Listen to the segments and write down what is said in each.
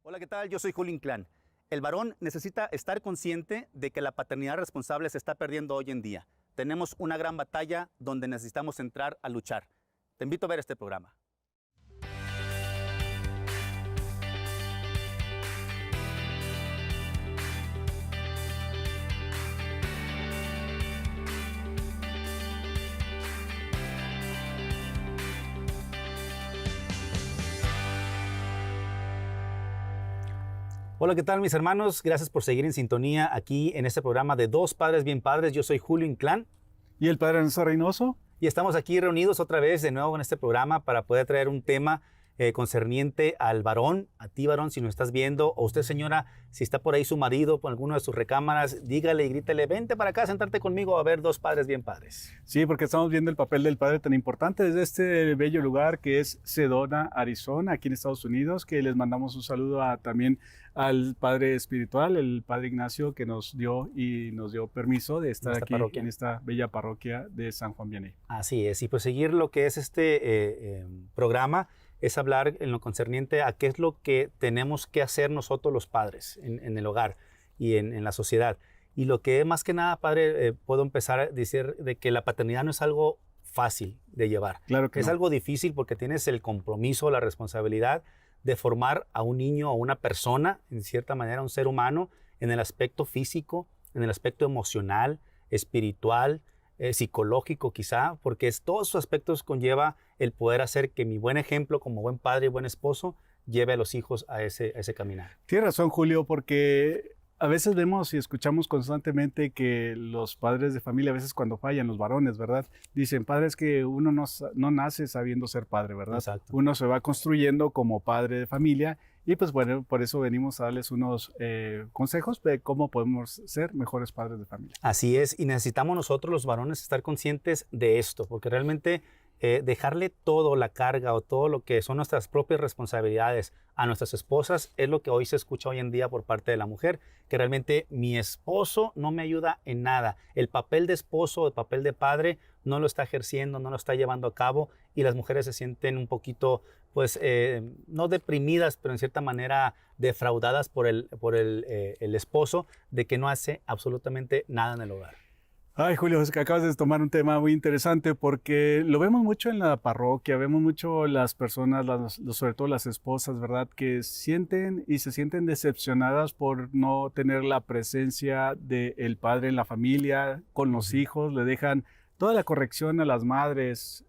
Hola, ¿qué tal? Yo soy Julio Inclán. El varón necesita estar consciente de que la paternidad responsable se está perdiendo hoy en día. Tenemos una gran batalla donde necesitamos entrar a luchar. Te invito a ver este programa. Hola, ¿qué tal mis hermanos? Gracias por seguir en sintonía aquí en este programa de Dos Padres Bien Padres. Yo soy Julio Inclán. ¿Y el padre Ernesto Reynoso? Y estamos aquí reunidos otra vez de nuevo en este programa para poder traer un tema concerniente al varón, a ti varón, si nos estás viendo, o usted señora, si está por ahí su marido por alguna de sus recámaras, dígale y grítele, vente para acá, sentarte conmigo a ver Dos Padres Bien Padres. Sí, porque estamos viendo el papel del padre tan importante desde este bello lugar que es Sedona, Arizona, aquí en Estados Unidos, que les mandamos un saludo también al padre espiritual, el padre Ignacio, que nos dio permiso de estar aquí parroquia. en esta bella parroquia de San Juan Vianney. Así es, y pues seguir lo que es este programa es hablar en lo concerniente a qué es lo que tenemos que hacer nosotros los padres en el hogar y en la sociedad. Y lo que más que nada, padre, puedo empezar a decir de que la paternidad no es algo fácil de llevar. Claro que es no. algo difícil porque tienes el compromiso, la responsabilidad de formar a un niño, a una persona, en cierta manera, un ser humano, en el aspecto físico, en el aspecto emocional, espiritual, psicológico quizá, porque todos esos aspectos conlleva el poder hacer que mi buen ejemplo como buen padre y buen esposo lleve a los hijos a ese caminar. Tienes razón, Julio, porque a veces vemos y escuchamos constantemente que los padres de familia, a veces cuando fallan, los varones, ¿verdad? Dicen, padre, es que uno no nace sabiendo ser padre, ¿verdad? Exacto. Uno se va construyendo como padre de familia y pues bueno, por eso venimos a darles unos consejos de cómo podemos ser mejores padres de familia. Así es, y necesitamos nosotros los varones estar conscientes de esto, porque realmente dejarle todo la carga o todo lo que son nuestras propias responsabilidades a nuestras esposas es lo que hoy se escucha hoy en día por parte de la mujer, que realmente mi esposo no me ayuda en nada. El papel de esposo, el papel de padre no lo está ejerciendo, no lo está llevando a cabo y las mujeres se sienten un poquito, pues, no deprimidas, pero en cierta manera defraudadas por el esposo de que no hace absolutamente nada en el hogar. Ay, Julio, es que acabas de tomar un tema muy interesante porque lo vemos mucho en la parroquia, vemos mucho las personas, sobre todo las esposas, ¿verdad? Que sienten y se sienten decepcionadas por no tener la presencia del padre en la familia, con los hijos, le dejan toda la corrección a las madres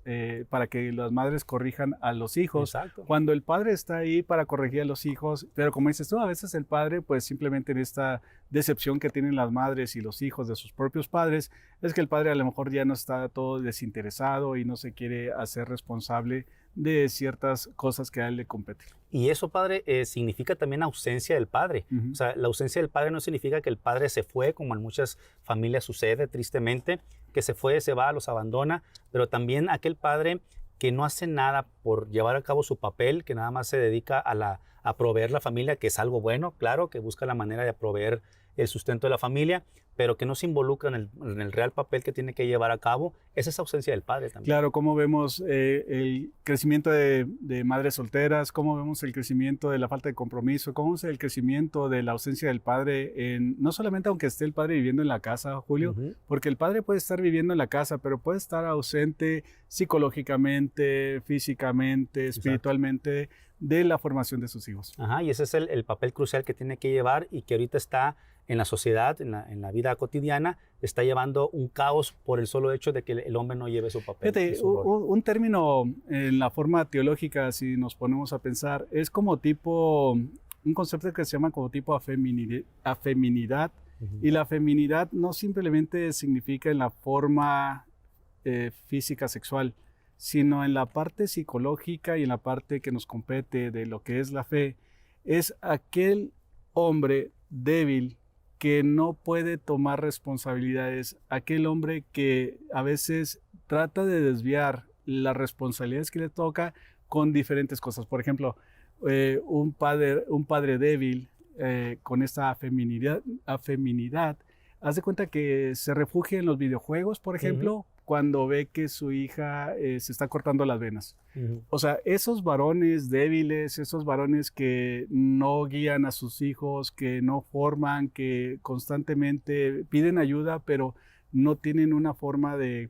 para que las madres corrijan a los hijos. Exacto. Cuando el padre está ahí para corregir a los hijos, pero como dices tú, a veces el padre pues simplemente en esta decepción que tienen las madres y los hijos de sus propios padres, es que el padre a lo mejor ya no está todo desinteresado y no se quiere hacer responsable de ciertas cosas que a él le competen. Y eso, padre, significa también ausencia del padre. O sea, la ausencia del padre no significa que el padre se fue, como en muchas familias sucede tristemente, que se fue, se va, los abandona, pero también aquel padre que no hace nada por llevar a cabo su papel, que nada más se dedica a proveer la familia, que es algo bueno, claro, que busca la manera de proveer el sustento de la familia, pero que no se involucra en el real papel que tiene que llevar a cabo, es esa ausencia del padre también. Claro, cómo vemos el crecimiento de madres solteras, cómo vemos el crecimiento de la falta de compromiso, cómo vemos el crecimiento de la ausencia del padre, no solamente aunque esté el padre viviendo en la casa, Julio, porque el padre puede estar viviendo en la casa, pero puede estar ausente psicológicamente, físicamente, espiritualmente, de la formación de sus hijos. Ajá, y ese es el papel crucial que tiene que llevar y que ahorita está en la sociedad, en la vida cotidiana, está llevando un caos por el solo hecho de que el hombre no lleve su papel. Fíjate, un término en la forma teológica, si nos ponemos a pensar, es como tipo, un concepto que se llama como tipo afeminidad. Y la feminidad no simplemente significa en la forma física sexual, sino en la parte psicológica y en la parte que nos compete de lo que es la fe, es aquel hombre débil que no puede tomar responsabilidades, aquel hombre que a veces trata de desviar las responsabilidades que le toca con diferentes cosas. Por ejemplo, un padre débil con esta afeminidad, haz de cuenta que se refugia en los videojuegos, por ejemplo, cuando ve que su hija se está cortando las venas. O sea, esos varones débiles, esos varones que no guían a sus hijos, que no forman, que constantemente piden ayuda, pero no tienen una forma de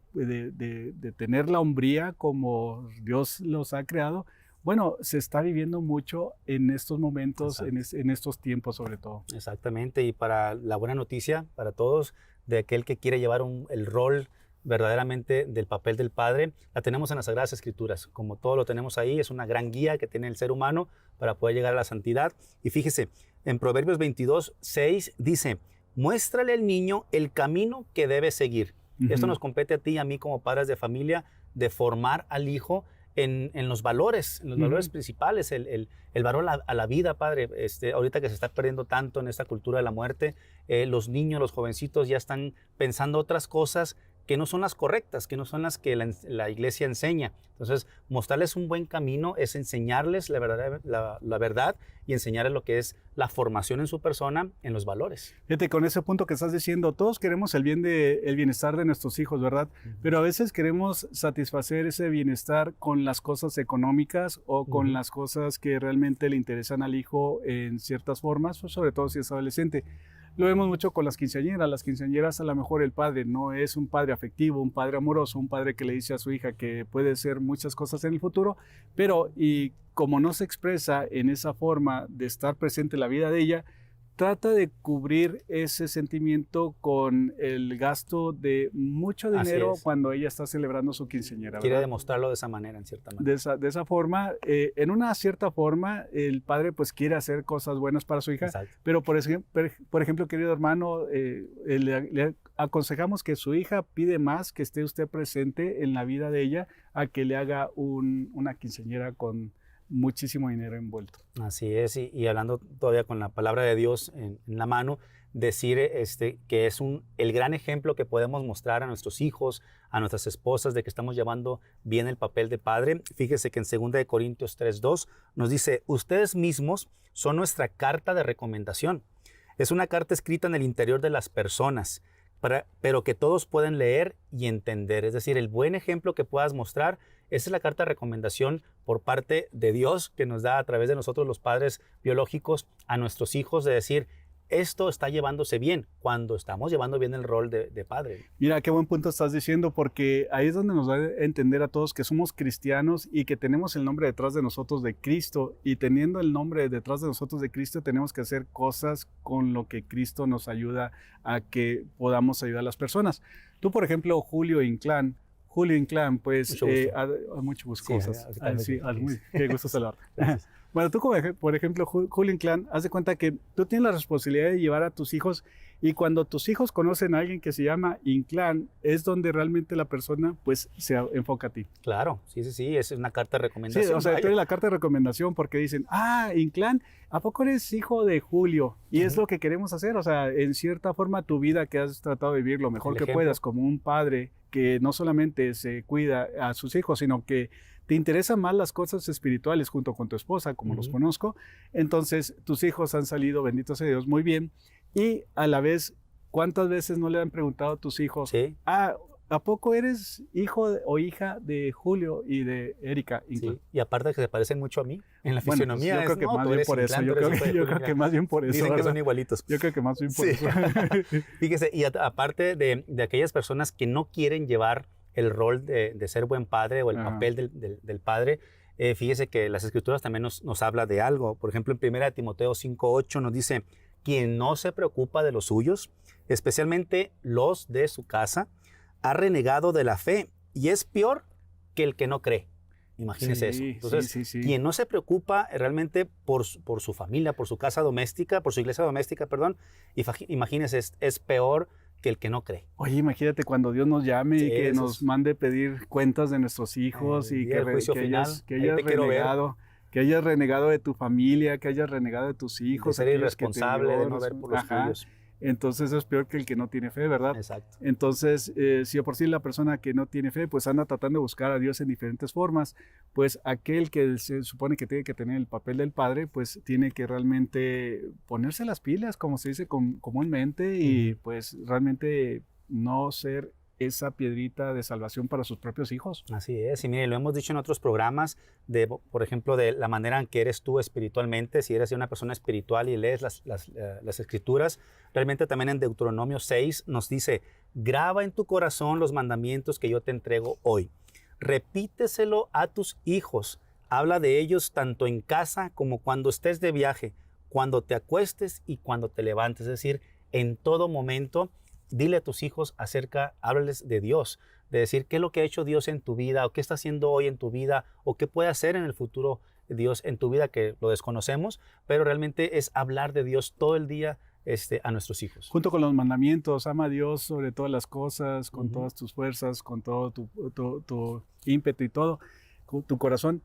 tener la hombría como Dios los ha creado. Bueno, se está viviendo mucho en estos momentos, en estos tiempos sobre todo. Exactamente, y para la buena noticia para todos, de aquel que quiere llevar el rol verdaderamente del papel del padre, la tenemos en las Sagradas Escrituras. Como todo lo tenemos ahí, es una gran guía que tiene el ser humano para poder llegar a la santidad. Y fíjese, en Proverbios 22:6 dice, muéstrale al niño el camino que debe seguir. Esto nos compete a ti y a mí como padres de familia, de formar al hijo en los valores, valores principales, el valor a la vida, padre. Ahorita que se está perdiendo tanto en esta cultura de la muerte, los niños, los jovencitos ya están pensando otras cosas que no son las correctas, que no son las que la iglesia enseña. Entonces, mostrarles un buen camino es enseñarles la verdad y enseñarles lo que es la formación en su persona, en los valores. Fíjate, con ese punto que estás diciendo, todos queremos el bienestar de nuestros hijos, ¿verdad? Pero a veces queremos satisfacer ese bienestar con las cosas económicas o con las cosas que realmente le interesan al hijo en ciertas formas, pues sobre todo si es adolescente. Lo vemos mucho con las quinceañeras. Las quinceañeras, a lo mejor el padre no es un padre afectivo, un padre amoroso, un padre que le dice a su hija que puede ser muchas cosas en el futuro, pero y como no se expresa en esa forma de estar presente en la vida de ella, trata de cubrir ese sentimiento con el gasto de mucho dinero cuando ella está celebrando su quinceañera. Quiere demostrarlo de esa manera, en cierta manera. De esa forma, en una cierta forma, el padre pues quiere hacer cosas buenas para su hija, pero por ejemplo, querido hermano, le aconsejamos que su hija pide más que esté usted presente en la vida de ella a que le haga una quinceañera con muchísimo dinero envuelto. Así es, y hablando todavía con la palabra de Dios en la mano, decir que es el gran ejemplo que podemos mostrar a nuestros hijos, a nuestras esposas, de que estamos llevando bien el papel de padre. Fíjese que en 2 Corintios 3:2 nos dice, ustedes mismos son nuestra carta de recomendación. Es una carta escrita en el interior de las personas, pero que todos pueden leer y entender. Es decir, el buen ejemplo que puedas mostrar, esa es la carta de recomendación por parte de Dios que nos da a través de nosotros los padres biológicos a nuestros hijos, de decir, esto está llevándose bien cuando estamos llevando bien el rol de padre. Mira, qué buen punto estás diciendo, porque ahí es donde nos da a entender a todos que somos cristianos y que tenemos el nombre detrás de nosotros de Cristo, y teniendo el nombre detrás de nosotros de Cristo tenemos que hacer cosas con lo que Cristo nos ayuda a que podamos ayudar a las personas. Tú, por ejemplo, Julio Inclán, pues, mucho gusto. Qué gusto saludar. Bueno, tú, por ejemplo, Julio Inclán, haz de cuenta que tú tienes la responsabilidad de llevar a tus hijos, y cuando tus hijos conocen a alguien que se llama Inclán, es donde realmente la persona pues se enfoca a ti. Claro, sí, es una carta de recomendación. Sí, o sea, tú eres la carta de recomendación porque dicen, Inclán, ¿a poco eres hijo de Julio? Y es lo que queremos hacer, o sea, en cierta forma tu vida que has tratado de vivir lo mejor que puedas como un padre que no solamente se cuida a sus hijos, sino que te interesan más las cosas espirituales junto con tu esposa, como los conozco. Entonces, tus hijos han salido, bendito sea Dios, muy bien. Y a la vez, ¿cuántas veces no le han preguntado a tus hijos, ¿a poco eres hijo o hija de Julio y de Erika Inclán? Sí, y aparte que se parecen mucho a mí en la fisionomía. Yo creo que más bien por eso. Yo creo que más bien por eso. Dicen que son igualitos. Yo creo que más bien por eso. Fíjese, y aparte de aquellas personas que no quieren llevar el rol de ser buen padre o el papel del padre, fíjese que las Escrituras también nos habla de algo. Por ejemplo, en 1 Timoteo 5:8 nos dice, quien no se preocupa de los suyos, especialmente los de su casa, ha renegado de la fe y es peor que el que no cree. Imagínese eso. Entonces, quien no se preocupa realmente por su familia, por su casa doméstica, por su iglesia doméstica, perdón, imagínese, es peor que el que no cree. Oye, imagínate cuando Dios nos llame y que nos mande pedir cuentas de nuestros hijos y que hayas renegado de tu familia, que hayas renegado de tus hijos. De ser irresponsable, de no ver por los tuyos. Entonces es peor que el que no tiene fe, ¿verdad? Exacto. Entonces, si de por sí la persona que no tiene fe, pues anda tratando de buscar a Dios en diferentes formas, pues aquel que se supone que tiene que tener el papel del padre, pues tiene que realmente ponerse las pilas, como se dice comúnmente, y pues realmente no ser esa piedrita de salvación para sus propios hijos. Así es, y mire, lo hemos dicho en otros programas, por ejemplo, de la manera en que eres tú espiritualmente, si eres una persona espiritual y lees las escrituras, realmente también en Deuteronomio 6 nos dice, graba en tu corazón los mandamientos que yo te entrego hoy, repíteselo a tus hijos, habla de ellos tanto en casa como cuando estés de viaje, cuando te acuestes y cuando te levantes, es decir, en todo momento. Dile a tus hijos háblales de Dios, de decir qué es lo que ha hecho Dios en tu vida, o qué está haciendo hoy en tu vida, o qué puede hacer en el futuro Dios en tu vida, que lo desconocemos, pero realmente es hablar de Dios todo el día a nuestros hijos. Junto con los mandamientos, ama a Dios sobre todas las cosas, con todas tus fuerzas, con todo tu ímpetu y todo, con tu corazón.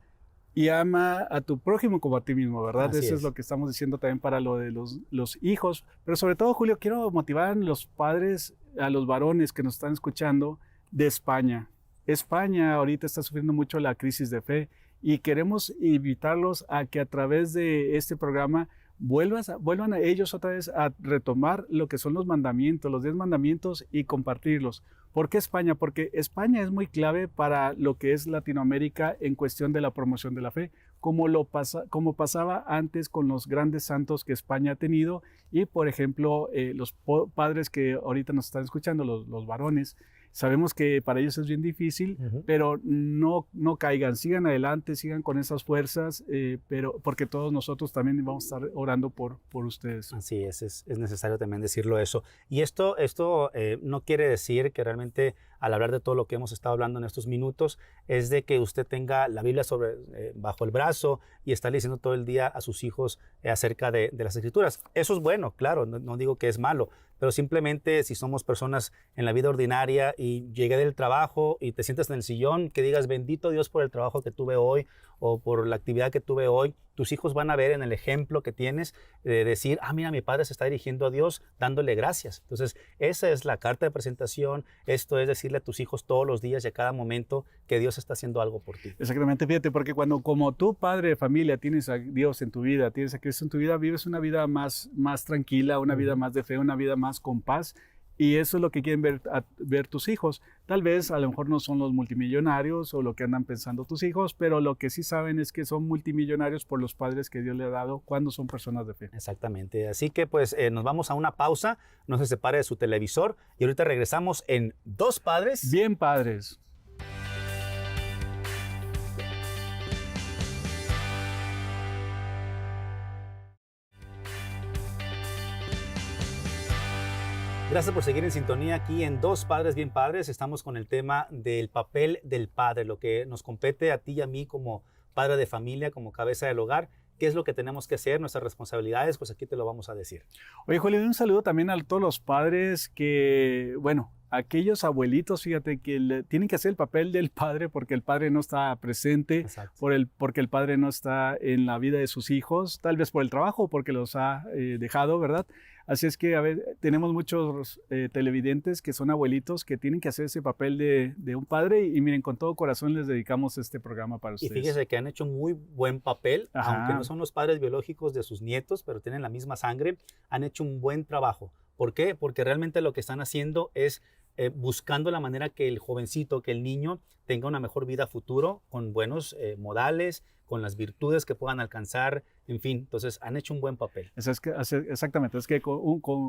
Y ama a tu prójimo como a ti mismo, ¿verdad? Así Eso es lo que estamos diciendo también para lo de los hijos. Pero sobre todo, Julio, quiero motivar a los padres, a los varones que nos están escuchando de España. España ahorita está sufriendo mucho la crisis de fe y queremos invitarlos a que a través de este programa vuelvan a ellos otra vez a retomar lo que son los mandamientos, los 10 mandamientos y compartirlos. ¿Por qué España? Porque España es muy clave para lo que es Latinoamérica en cuestión de la promoción de la fe, como pasaba antes con los grandes santos que España ha tenido y, por ejemplo, los padres que ahorita nos están escuchando, los varones, sabemos que para ellos es bien difícil, pero no caigan, sigan adelante, sigan con esas fuerzas, pero porque todos nosotros también vamos a estar orando por ustedes. Así es necesario también decirlo eso. Y esto no quiere decir que realmente al hablar de todo lo que hemos estado hablando en estos minutos, es de que usted tenga la Biblia bajo el brazo y está diciendo todo el día a sus hijos acerca de las Escrituras. Eso es bueno, claro, no digo que es malo, pero simplemente si somos personas en la vida ordinaria y llegué del trabajo y te sientas en el sillón, que digas bendito Dios por el trabajo que tuve hoy o por la actividad que tuve hoy, tus hijos van a ver en el ejemplo que tienes de decir, mira, mi padre se está dirigiendo a Dios dándole gracias. Entonces, esa es la carta de presentación. Esto es decirle a tus hijos todos los días y a cada momento que Dios está haciendo algo por ti. Exactamente, fíjate, porque cuando como tú, padre de familia, tienes a Dios en tu vida, tienes a Cristo en tu vida, vives una vida más tranquila, una vida más de fe, una vida más con paz. Y eso es lo que quieren ver tus hijos. Tal vez a lo mejor no son los multimillonarios o lo que andan pensando tus hijos, pero lo que sí saben es que son multimillonarios por los padres que Dios le ha dado cuando son personas de fe. Exactamente. Así que pues nos vamos a una pausa, no se separe de su televisor y ahorita regresamos en Dos Padres. Bien padres. Gracias por seguir en sintonía aquí en Dos Padres Bien Padres. Estamos con el tema del papel del padre, lo que nos compete a ti y a mí como padre de familia, como cabeza del hogar. ¿Qué es lo que tenemos que hacer? Nuestras responsabilidades, pues aquí te lo vamos a decir. Oye, Julio, un saludo también a todos los padres que, aquellos abuelitos, fíjate, que tienen que hacer el papel del padre porque el padre no está presente, porque el padre no está en la vida de sus hijos, tal vez por el trabajo, porque los ha dejado, ¿verdad? Así es que tenemos muchos televidentes que son abuelitos que tienen que hacer ese papel de un padre y miren, con todo corazón les dedicamos este programa para ustedes. Y fíjese que han hecho muy buen papel, aunque no son los padres biológicos de sus nietos, pero tienen la misma sangre, han hecho un buen trabajo. ¿Por qué? Porque realmente lo que están haciendo es buscando la manera que el jovencito, que el niño tenga una mejor vida futuro, con buenos modales, con las virtudes que puedan alcanzar, en fin, entonces han hecho un buen papel. Exactamente, es que con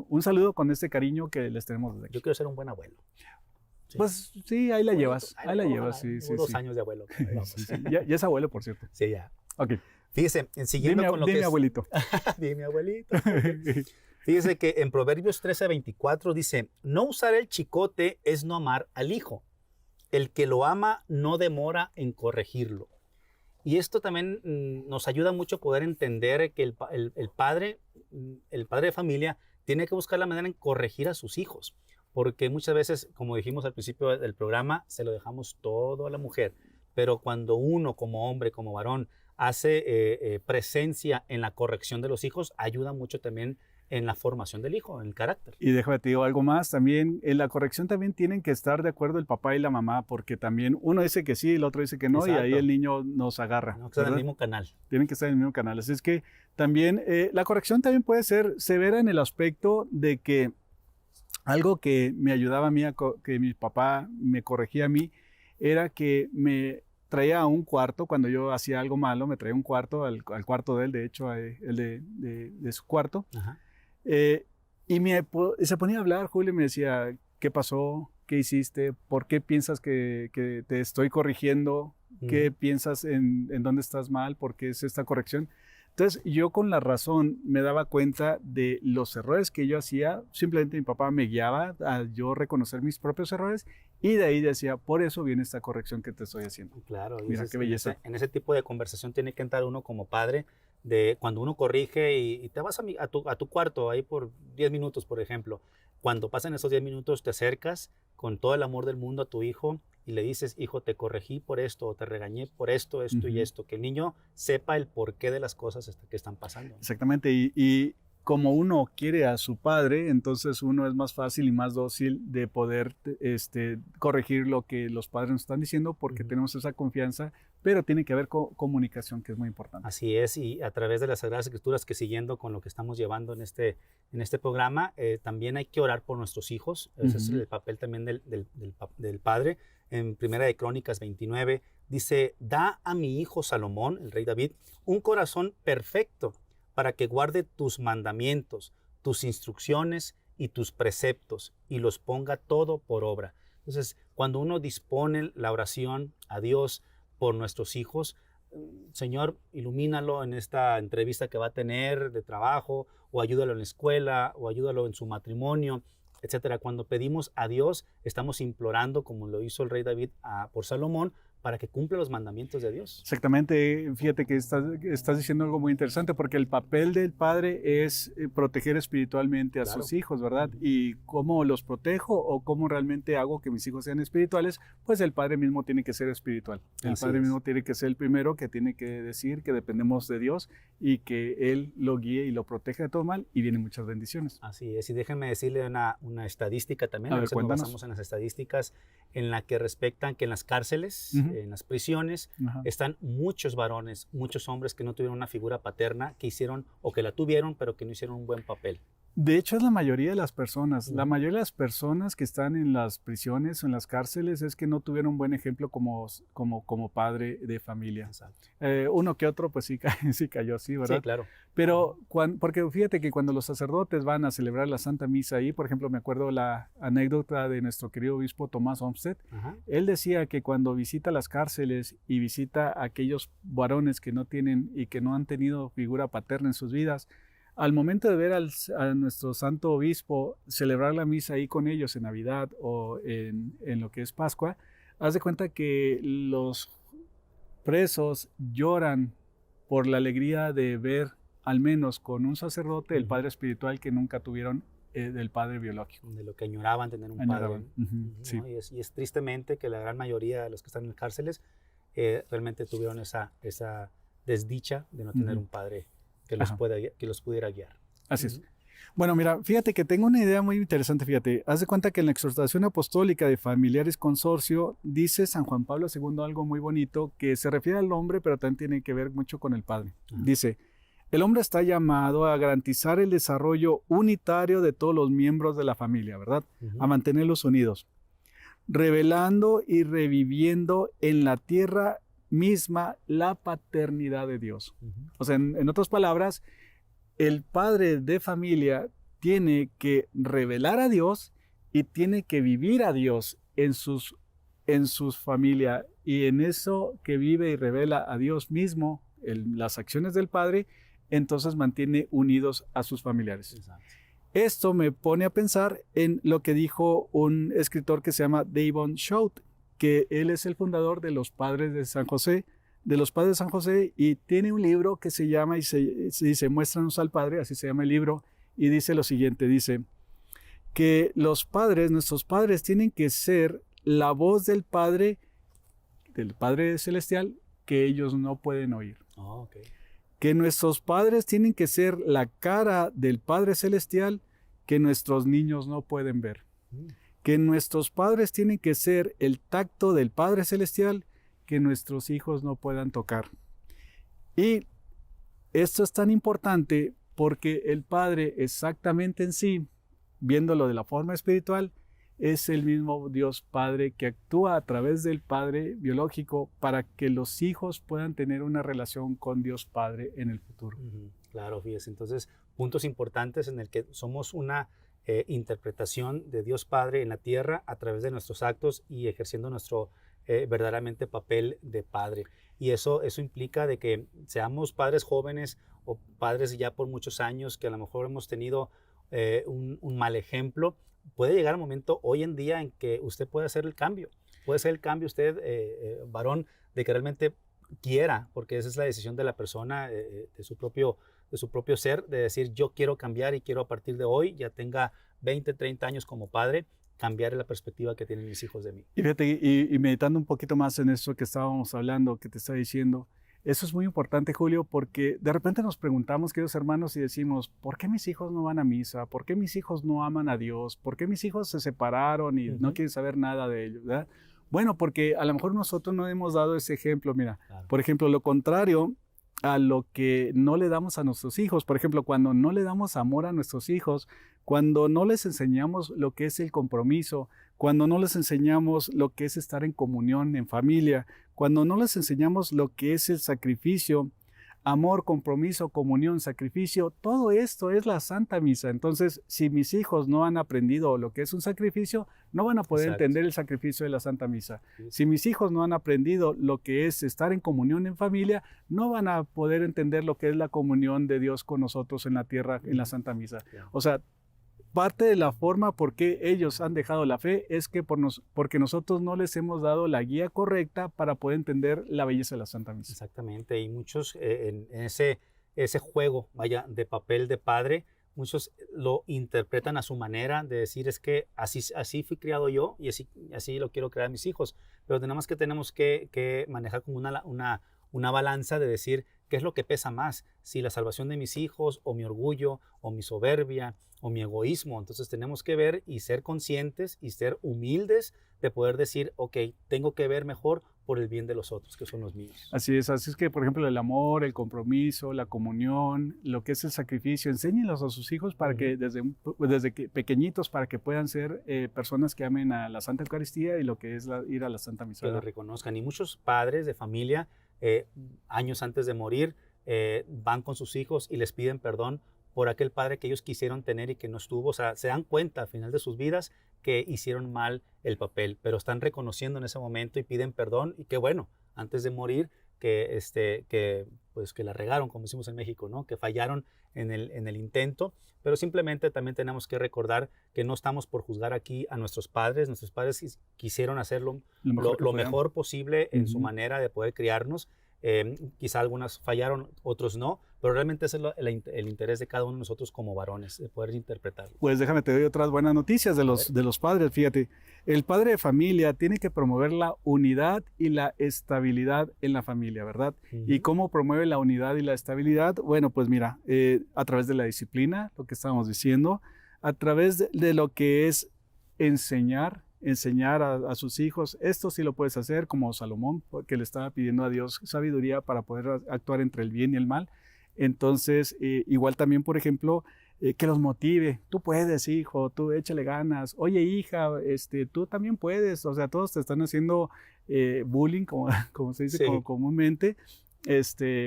un saludo con este cariño que les tenemos desde aquí. Yo quiero ser un buen abuelo. Sí. Pues sí, ahí la llevas, sí. 2 años de abuelo. Sí. Ya es abuelo, por cierto. Sí, ya. Ok. Fíjese, siguiendo con lo que es... Dime abuelito. Dime abuelito. Fíjese que en Proverbios 13:24 dice, no usar el chicote es no amar al hijo. El que lo ama no demora en corregirlo. Y esto también nos ayuda mucho a poder entender que el padre de familia tiene que buscar la manera en corregir a sus hijos. Porque muchas veces, como dijimos al principio del programa, se lo dejamos todo a la mujer. Pero cuando uno como hombre, como varón, hace presencia en la corrección de los hijos, ayuda mucho también en la formación del hijo, en el carácter. Y déjame te digo algo más, también en la corrección también tienen que estar de acuerdo el papá y la mamá, porque también uno dice que sí, el otro dice que no. Exacto. Y ahí el niño nos agarra. No, que estar en el mismo canal. Tienen que estar en el mismo canal. Así es que también la corrección también puede ser severa en el aspecto de que algo que me ayudaba a mí, que mi papá me corregía a mí, era que me traía a un cuarto, cuando yo hacía algo malo, me traía un cuarto, al cuarto de él, de hecho, el de su cuarto, Ajá. y se ponía a hablar, Julio, y me decía, ¿qué pasó? ¿Qué hiciste? ¿Por qué piensas que te estoy corrigiendo? ¿Qué piensas en dónde estás mal? ¿Por qué es esta corrección? Entonces, yo con la razón me daba cuenta de los errores que yo hacía. Simplemente mi papá me guiaba a yo reconocer mis propios errores y de ahí decía, por eso viene esta corrección que te estoy haciendo. Claro, y Mira, qué belleza. en ese tipo de conversación tiene que entrar uno como padre, de cuando uno corrige y te vas a tu cuarto ahí por 10 minutos, por ejemplo. Cuando pasan esos 10 minutos, te acercas con todo el amor del mundo a tu hijo y le dices, hijo, te corregí por esto, o te regañé por esto, esto y esto. Que el niño sepa el porqué de las cosas que están pasando. Exactamente, y como uno quiere a su padre, entonces uno es más fácil y más dócil de poder corregir lo que los padres nos están diciendo porque tenemos esa confianza, pero tiene que haber comunicación, que es muy importante. Así es, y a través de las Sagradas Escrituras, que siguiendo con lo que estamos llevando en este programa, también hay que orar por nuestros hijos. Ese es el papel también del padre. En Primera de Crónicas 29 dice, da a mi hijo Salomón, el rey David, un corazón perfecto para que guarde tus mandamientos, tus instrucciones y tus preceptos y los ponga todo por obra. Entonces, cuando uno dispone la oración a Dios por nuestros hijos, Señor, ilumínalo en esta entrevista que va a tener de trabajo, o ayúdalo en la escuela, o ayúdalo en su matrimonio, etcétera. Cuando pedimos a Dios, estamos implorando, como lo hizo el rey David por Salomón, para que cumpla los mandamientos de Dios. Exactamente, fíjate que estás diciendo algo muy interesante, porque el papel del padre es proteger espiritualmente a sus hijos, ¿verdad? Y cómo los protejo o cómo realmente hago que mis hijos sean espirituales, pues el padre mismo tiene que ser espiritual. El padre mismo tiene que ser el primero que tiene que decir que dependemos de Dios y que Él lo guíe y lo protege de todo mal, y vienen muchas bendiciones. Así es, y déjenme decirle una estadística también, a veces nos basamos en las estadísticas en la que respectan que en las cárceles, en las prisiones, están muchos varones, muchos hombres que no tuvieron una figura paterna, que hicieron o que la tuvieron, pero que no hicieron un buen papel. De hecho, es la mayoría de las personas. La mayoría de las personas que están en las prisiones o en las cárceles es que no tuvieron un buen ejemplo como padre de familia. Uno que otro, pues sí, sí cayó así, ¿verdad? Sí, claro. Pero, porque fíjate que cuando los sacerdotes van a celebrar la Santa Misa ahí, por ejemplo, me acuerdo la anécdota de nuestro querido obispo Tomás Olmsted. Él decía que cuando visita las cárceles y visita a aquellos varones que no tienen y que no han tenido figura paterna en sus vidas, al momento de ver a nuestro santo obispo celebrar la misa ahí con ellos en Navidad o en lo que es Pascua, haz de cuenta que los presos lloran por la alegría de ver al menos con un sacerdote el padre espiritual que nunca tuvieron del padre biológico. De lo que añoraban tener un padre. Sí. ¿No? Y es tristemente que la gran mayoría de los que están en cárceles realmente tuvieron esa desdicha de no tener un padre que los pudiera guiar. Así es. Bueno, mira, fíjate que tengo una idea muy interesante, fíjate. Haz de cuenta que en la exhortación apostólica de Familiares Consorcio dice San Juan Pablo II algo muy bonito que se refiere al hombre, pero también tiene que ver mucho con el padre. Dice, el hombre está llamado a garantizar el desarrollo unitario de todos los miembros de la familia, ¿verdad? A mantenerlos unidos, revelando y reviviendo en la tierra misma la paternidad de Dios. O sea, en otras palabras, el padre de familia tiene que revelar a Dios y tiene que vivir a Dios en sus familias, y en eso que vive y revela a Dios mismo, las acciones del padre, entonces mantiene unidos a sus familiares. Exacto. Esto me pone a pensar en lo que dijo un escritor que se llama Davon Shout, que él es el fundador de los Padres de San José, y tiene un libro que se llama, y se dice, Muéstranos al Padre, así se llama el libro, y dice lo siguiente, dice que nuestros padres tienen que ser la voz del Padre Celestial que ellos no pueden oír. Que nuestros padres tienen que ser la cara del Padre Celestial que nuestros niños no pueden ver. Que nuestros padres tienen que ser el tacto del Padre Celestial que nuestros hijos no puedan tocar. Y esto es tan importante porque el Padre exactamente en sí viéndolo de la forma espiritual, es el mismo Dios Padre que actúa a través del Padre biológico para que los hijos puedan tener una relación con Dios Padre en el futuro. Claro, fíjese. Entonces, puntos importantes en el que somos una interpretación de Dios Padre en la tierra a través de nuestros actos y ejerciendo nuestro verdaderamente papel de padre. Y eso implica de que seamos padres jóvenes o padres ya por muchos años que a lo mejor hemos tenido un mal ejemplo. Puede llegar un momento hoy en día en que usted puede hacer el cambio. Puede ser el cambio usted, varón, de que realmente quiera, porque esa es la decisión de la persona, de su propio ser, de decir yo quiero cambiar y quiero a partir de hoy, ya tenga 20, 30 años como padre, cambiar la perspectiva que tienen mis hijos de mí. Y fíjate, y meditando un poquito más en eso que estábamos hablando, que te está diciendo, eso es muy importante, Julio, porque de repente nos preguntamos, queridos hermanos, y decimos, ¿por qué mis hijos no van a misa? ¿Por qué mis hijos no aman a Dios? ¿Por qué mis hijos se separaron y no quieren saber nada de ellos? ¿Verdad? Bueno, porque a lo mejor nosotros no hemos dado ese ejemplo. Mira, claro. Por ejemplo, lo contrario a lo que no le damos a nuestros hijos. Por ejemplo, cuando no le damos amor a nuestros hijos, cuando no les enseñamos lo que es el compromiso, cuando no les enseñamos lo que es estar en comunión, en familia, cuando no les enseñamos lo que es el sacrificio, amor, compromiso, comunión, sacrificio, todo esto es la Santa Misa. Entonces, si mis hijos no han aprendido lo que es un sacrificio, no van a poder entender el sacrificio de la Santa Misa. Si mis hijos no han aprendido lo que es estar en comunión en familia, no van a poder entender lo que es la comunión de Dios con nosotros en la tierra, en la Santa Misa. O sea, parte de la forma por qué ellos han dejado la fe es que porque nosotros no les hemos dado la guía correcta para poder entender la belleza de la Santa Misa. Exactamente, y muchos en ese juego, vaya, de papel de padre, muchos lo interpretan a su manera de decir, es que así fui criado yo y así lo quiero crear a mis hijos, pero tenemos que manejar como una balanza de decir qué es lo que pesa más, si la salvación de mis hijos o mi orgullo o mi soberbia o mi egoísmo. Entonces tenemos que ver y ser conscientes y ser humildes de poder decir, ok, tengo que ver mejor por el bien de los otros, que son los míos. Así es que, por ejemplo, el amor, el compromiso, la comunión, lo que es el sacrificio, enséñenlos a sus hijos para que desde que pequeñitos, para que puedan ser personas que amen a la Santa Eucaristía y lo que es ir a la Santa Misa. Que lo reconozcan. Y muchos padres de familia, años antes de morir, van con sus hijos y les piden perdón por aquel padre que ellos quisieron tener y que no estuvo. O sea, se dan cuenta al final de sus vidas que hicieron mal el papel, pero están reconociendo en ese momento y piden perdón. Y qué bueno, antes de morir, que la regaron, como decimos en México, ¿no? Que fallaron en el intento, pero simplemente también tenemos que recordar que no estamos por juzgar aquí a nuestros padres. Nuestros padres quisieron hacerlo lo mejor posible en su manera de poder criarnos. Quizá algunas fallaron, otros no, pero realmente ese es el interés de cada uno de nosotros como varones, de poder interpretarlo. Pues déjame, te doy otras buenas noticias de los padres. Fíjate, el padre de familia tiene que promover la unidad y la estabilidad en la familia, ¿verdad? ¿Y cómo promueve la unidad y la estabilidad? Bueno, pues mira, a través de la disciplina, lo que estábamos diciendo, a través de lo que es enseñar a sus hijos. Esto sí lo puedes hacer como Salomón, que le estaba pidiendo a Dios sabiduría para poder actuar entre el bien y el mal. Entonces, igual también, por ejemplo, que los motive. Tú puedes, hijo, tú échale ganas. Oye, hija, tú también puedes. O sea, todos te están haciendo bullying, como se dice comúnmente.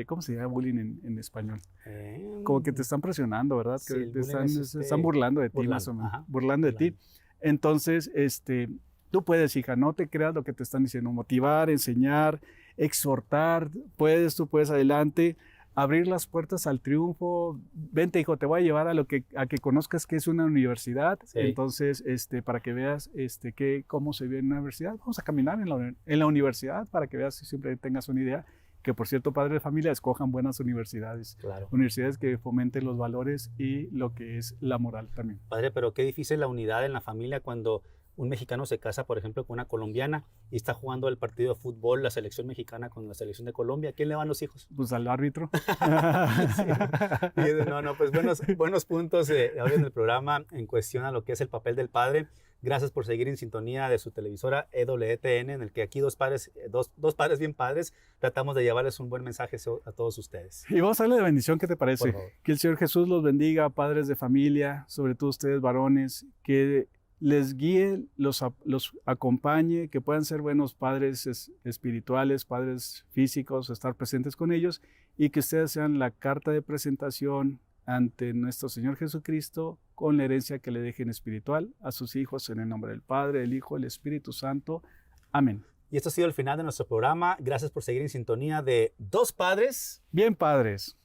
¿Cómo se llama bullying en español? Como que te están presionando, ¿verdad? Sí, que se están burlando de ti, más o menos. Burlando de ti. Entonces, tú puedes, hija, no te creas lo que te están diciendo. Motivar, enseñar, exhortar. Tú puedes adelante. Abrir las puertas al triunfo. Vente, hijo, te voy a llevar a que conozcas que es una universidad. Sí. Entonces, para que veas cómo se vive en una universidad. Vamos a caminar en la universidad para que veas y siempre tengas una idea. Que, por cierto, padres de familia, escojan buenas universidades. Claro. Universidades que fomenten los valores y lo que es la moral también. Padre, pero qué difícil la unidad en la familia cuando un mexicano se casa, por ejemplo, con una colombiana y está jugando el partido de fútbol, la selección mexicana con la selección de Colombia. ¿A quién le van los hijos? Pues al árbitro. Sí. No, pues buenos puntos hoy en el programa en cuestión a lo que es el papel del padre. Gracias por seguir en sintonía de su televisora EWTN, en el que aquí dos padres bien padres tratamos de llevarles un buen mensaje a todos ustedes. Y vamos a darle de bendición, ¿qué te parece? Por favor. Que el Señor Jesús los bendiga, padres de familia, sobre todo ustedes varones, que les guíe, los acompañe, que puedan ser buenos padres espirituales, padres físicos, estar presentes con ellos, y que ustedes sean la carta de presentación ante nuestro Señor Jesucristo con la herencia que le dejen espiritual a sus hijos, en el nombre del Padre, del Hijo, del Espíritu Santo. Amén. Y esto ha sido el final de nuestro programa. Gracias por seguir en sintonía de Dos Padres Bien, padres.